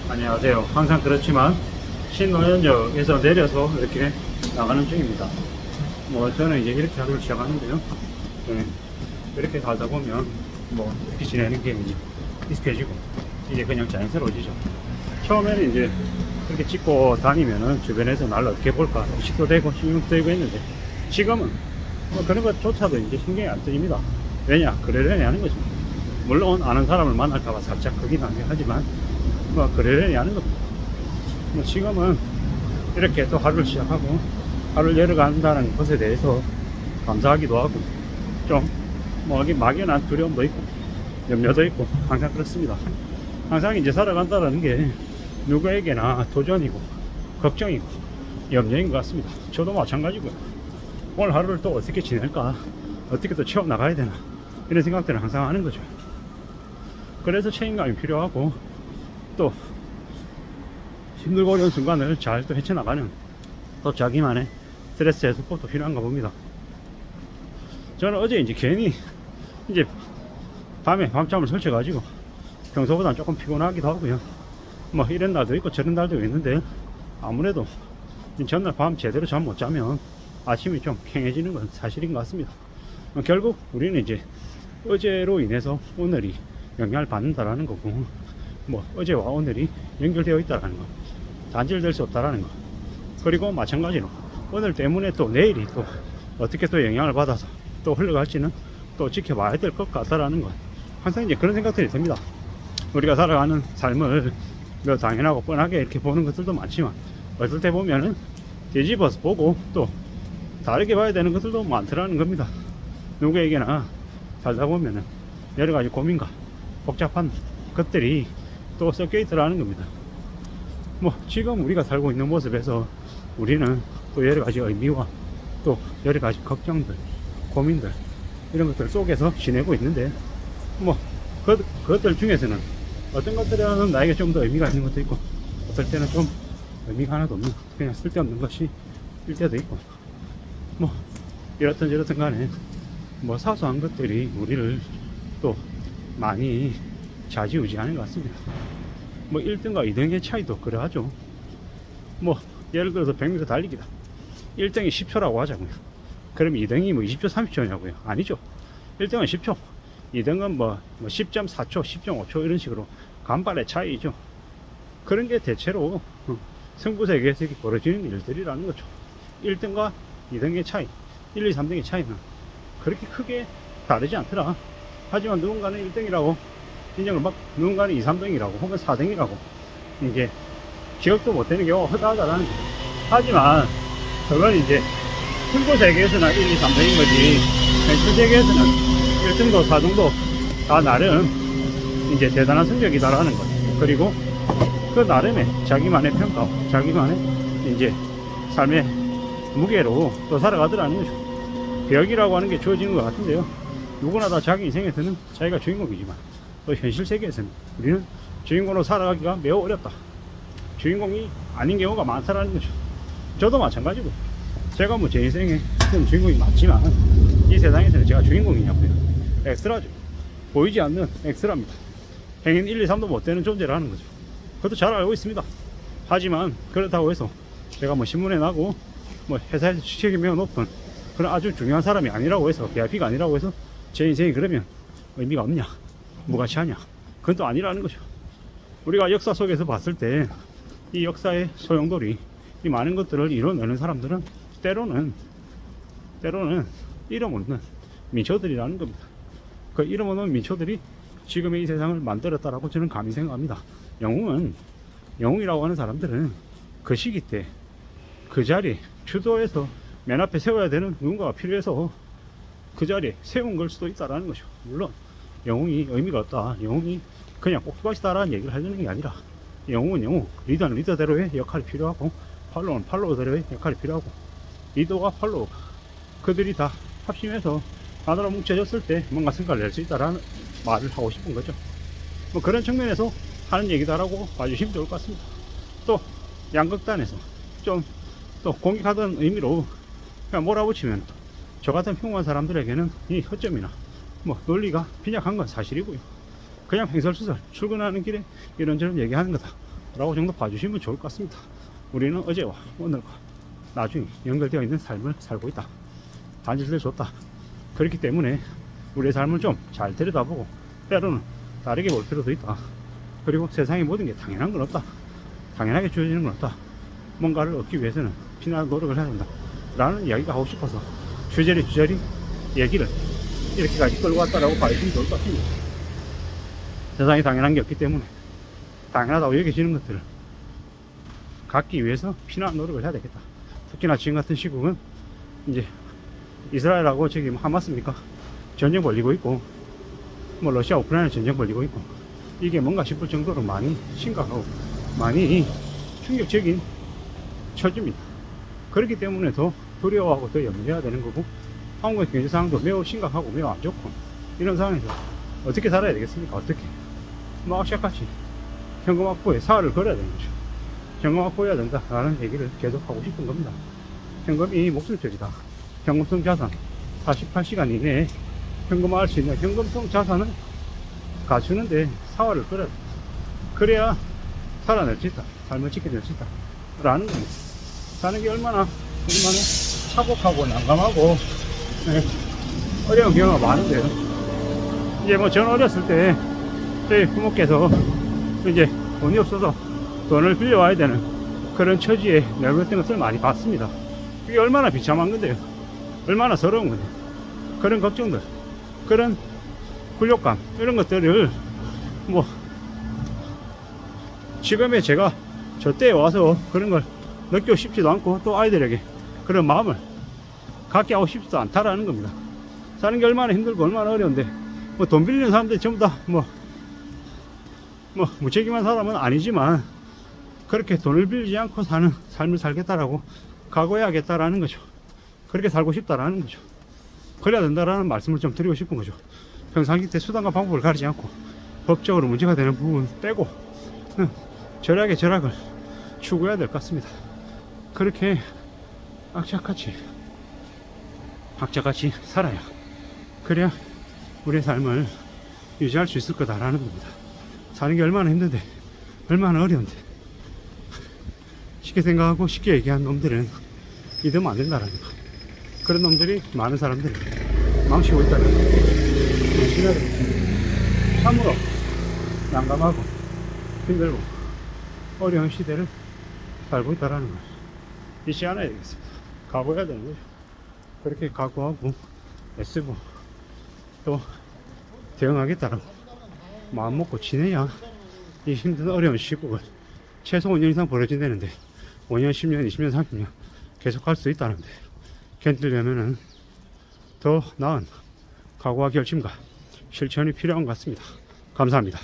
안녕하세요. 항상 그렇지만 신노현역에서 내려서 이렇게 나가는 중입니다. 저는 이제 이렇게 하루를 시작하는데요. 이렇게 살다 보면 이렇게 지내는 게 이제 익숙해지고 이제 그냥 자연스러워지죠. 처음에는 이제 이렇게 찍고 다니면은 주변에서 나를 어떻게 볼까 의식도 되고 신경 쓰이고 했는데, 지금은 그런 것조차도 이제 신경이 안 쓰입니다. 왜냐? 그러려니 하는 거죠. 물론 아는 사람을 만날까봐 살짝 거긴 하지만 그러려니 하는 겁니다. 지금은 이렇게 또 하루를 시작하고 하루를 열어간다는 것에 대해서 감사하기도 하고, 좀 막연한 두려움도 있고 염려도 있고 항상 그렇습니다. 항상 이제 살아간다는 게 누구에게나 도전이고 걱정이고 염려인 것 같습니다. 저도 마찬가지고요. 오늘 하루를 또 어떻게 지낼까, 어떻게 또 채워 나가야 되나, 이런 생각들을 항상 하는 거죠. 그래서 책임감이 필요하고, 또 힘들고 어려운 순간을 잘 또 헤쳐나가는 또 자기만의 스트레스 해소법도 필요한가 봅니다. 저는 어제 이제 괜히 이제 밤에 밤잠을 설쳐가지고 평소보다 조금 피곤하기도 하고요. 이런 날도 있고 저런 날도 있는데, 아무래도 전날 밤 제대로 잠 못 자면 아침이 좀 팽해지는 건 사실인 것 같습니다. 결국 우리는 이제 어제로 인해서 오늘이 영향을 받는다라는 거고, 어제와 오늘이 연결되어 있다라는 거, 단절될 수 없다라는 거, 그리고 마찬가지로 오늘 때문에 또 내일이 또 어떻게 또 영향을 받아서 또 흘러갈지는 또 지켜봐야 될 것 같다라는 거, 항상 이제 그런 생각들이 듭니다. 우리가 살아가는 삶을 당연하고 뻔하게 이렇게 보는 것들도 많지만, 어떨 때 보면은 뒤집어서 보고 또 다르게 봐야 되는 것들도 많더라는 겁니다. 누구에게나 살다 보면은 여러 가지 고민과 복잡한 것들이 또 섞여 있더라는 겁니다. 지금 우리가 살고 있는 모습에서 우리는 또 여러 가지 의미와 또 여러 가지 걱정들, 고민들, 이런 것들 속에서 지내고 있는데, 그것들 중에서는 어떤 것들은 나에게 좀 더 의미가 있는 것도 있고, 어떨 때는 좀 의미가 하나도 없는 그냥 쓸데없는 것이 일 때도 있고, 이렇든 저렇든 간에 사소한 것들이 우리를 또 많이 좌지우지하는 것 같습니다. 1등과 2등의 차이도 그러하죠. 예를 들어서 100m 달리기다. 1등이 10초라고 하자고요. 그럼 2등이 20초, 30초냐고요? 아니죠. 1등은 10초, 2등은 10.4초, 10.5초, 이런 식으로 간발의 차이죠. 그런 게 대체로 승부세계에서 벌어지는 일들이라는 거죠. 1등과 2등의 차이, 1, 2, 3등의 차이는 그렇게 크게 다르지 않더라. 하지만 누군가는 1등이라고 인정을 받고, 누군가는 2, 3등이라고 혹은 4등이라고 이제 기억도 못되는 경우가 허다하다라는 거죠. 하지만 그건 이제 승부세계에서는 1, 2, 3등인 거지, 멘트세계에서는 1등도 4등도 다 나름 이제 대단한 성적이다라는 거죠. 그리고 그 나름의 자기만의 평가, 자기만의 이제 삶의 무게로 또 살아가더라는 거죠. 벽이라고 하는 게 주어지는 것 같은데요, 누구나 다 자기 인생에서는 자기가 주인공이지만 또 현실 세계에서는 우리는 주인공으로 살아가기가 매우 어렵다, 주인공이 아닌 경우가 많다라는 거죠. 저도 마찬가지고, 제가 제 인생에 주인공이 맞지만 이 세상에서는 제가 주인공이냐고요? 엑스트라죠. 보이지 않는 엑스트라입니다. 행인 1, 2, 3도 못 되는 존재라는 거죠. 그것도 잘 알고 있습니다. 하지만 그렇다고 해서 제가 신문에 나고 회사에서 직책이 매우 높은 그런 아주 중요한 사람이 아니라고 해서, VIP가 아니라고 해서 제 인생이 그러면 의미가 없냐, 무가치하냐? 그건 또 아니라는 거죠. 우리가 역사 속에서 봤을 때 이 역사의 소용돌이, 이 많은 것들을 이뤄내는 사람들은 때로는 이름 없는 민초들이라는 겁니다. 그 이름 없는 민초들이 지금의 이 세상을 만들었다라고 저는 감히 생각합니다. 영웅이라고 하는 사람들은 그 시기 때 그 자리에 주도해서 맨 앞에 세워야 되는 누군가가 필요해서 그 자리에 세운 걸 수도 있다라는 거죠. 물론 영웅이 의미가 없다, 영웅이 그냥 꼭두가시다라는 얘기를 하려는 게 아니라, 영웅은 영웅, 리더는 리더대로의 역할이 필요하고, 팔로우는 팔로우대로의 역할이 필요하고, 리더와 팔로우 그들이 다 합심해서 하나로 뭉쳐졌을 때 뭔가 성과를 낼 수 있다라는 말을 하고 싶은 거죠. 그런 측면에서 하는 얘기다라고 봐주시면 좋을 것 같습니다. 또 양극단에서 좀 또 공격하던 의미로 그냥 몰아붙이면 저 같은 평범한 사람들에게는 이 허점이나 논리가 빈약한 건 사실이고요. 그냥 횡설수설 출근하는 길에 이런저런 얘기하는 거다, 라고 정도 봐주시면 좋을 것 같습니다. 우리는 어제와 오늘과 나중에 연결되어 있는 삶을 살고 있다. 반지를 줬다. 그렇기 때문에 우리의 삶을 좀 잘 들여다보고 때로는 다르게 볼 필요도 있다. 그리고 세상에 모든 게 당연한 건 없다. 당연하게 주어지는 건 없다. 뭔가를 얻기 위해서는 피나는 노력을 해야 된다 라는 이야기가 하고 싶어서 주저리 얘기를 이렇게까지 끌고 왔다라고 봐주시면 좋을 것 같습니다. 세상에 당연한 게 없기 때문에 당연하다고 여겨지는 것들을 갖기 위해서 피나는 노력을 해야 되겠다. 특히나 지금 같은 시국은 이제 이스라엘하고 저기 하마스입니까? 전쟁 벌리고 있고, 뭐 러시아 우크라이나 전쟁 벌리고 있고, 이게 뭔가 싶을 정도로 많이 심각하고 많이 충격적인 처지입니다. 그렇기 때문에 더 두려워하고 더 염려해야 되는 거고, 한국의 경제 상황도 매우 심각하고 매우 안 좋고, 이런 상황에서 어떻게 살아야 되겠습니까? 어떻게? 뭐 악착같이 현금 확보에 사활을 걸어야 되는 거죠. 현금 확보해야 된다라는 얘기를 계속 하고 싶은 겁니다. 현금이 목숨줄이다. 현금성 자산 48시간 이내에 현금화할 수 있는 현금성 자산을 갖추는데 사활을 걸어야 돼. 그래야 살아낼 수 있다. 삶을 지켜낼 수 있다 라는 겁니다. 사는 게 얼마나 차곡하고 난감하고 어려운 경우가 많은데요. 이제 뭐 저는 어렸을 때 저희 부모께서 이제 돈이 없어서 돈을 빌려와야 되는 그런 처지에 내몰렸던 것을 많이 봤습니다. 그게 얼마나 비참한 건데요. 얼마나 서러운 건데요. 그런 걱정들, 그런 굴욕감, 이런 것들을 뭐 지금의 제가 저 때에 와서 그런 걸 느끼고 싶지도 않고, 또 아이들에게 그런 마음을 갖게 하고 싶지도 않다라는 겁니다. 사는 게 얼마나 힘들고 얼마나 어려운데 뭐 돈 빌리는 사람들이 전부 다 뭐 무책임한 사람은 아니지만 그렇게 돈을 빌리지 않고 사는 삶을 살겠다라고 각오해야겠다라는 거죠. 그렇게 살고 싶다라는 거죠. 그래야 된다라는 말씀을 좀 드리고 싶은 거죠. 평상시 때 수단과 방법을 가리지 않고 법적으로 문제가 되는 부분 빼고 절약의 절약을 추구해야 될 것 같습니다. 그렇게 악착같이 살아야, 그래야 우리의 삶을 유지할 수 있을 거다라는 겁니다. 사는 게 얼마나 힘든데, 얼마나 어려운데, 쉽게 생각하고 쉽게 얘기한 놈들은 믿으면 안 된다라는 거. 그런 놈들이 많은 사람들을 망치고 있다는 거. 시대를 참으로 난감하고 힘들고 어려운 시대를 살고 있다는 걸 잊지 않아야 되겠습니다. 각오해야 되는 거죠. 그렇게 각오하고 애쓰고 또 대응하겠다라고 마음 먹고 지내야 이 힘든 어려운 시국을 최소 5년 이상 벌어진다는데 5년, 10년, 20년, 30년 계속 할 수 있다는데, 견디려면은 더 나은 각오와 결심과 실천이 필요한 것 같습니다. 감사합니다.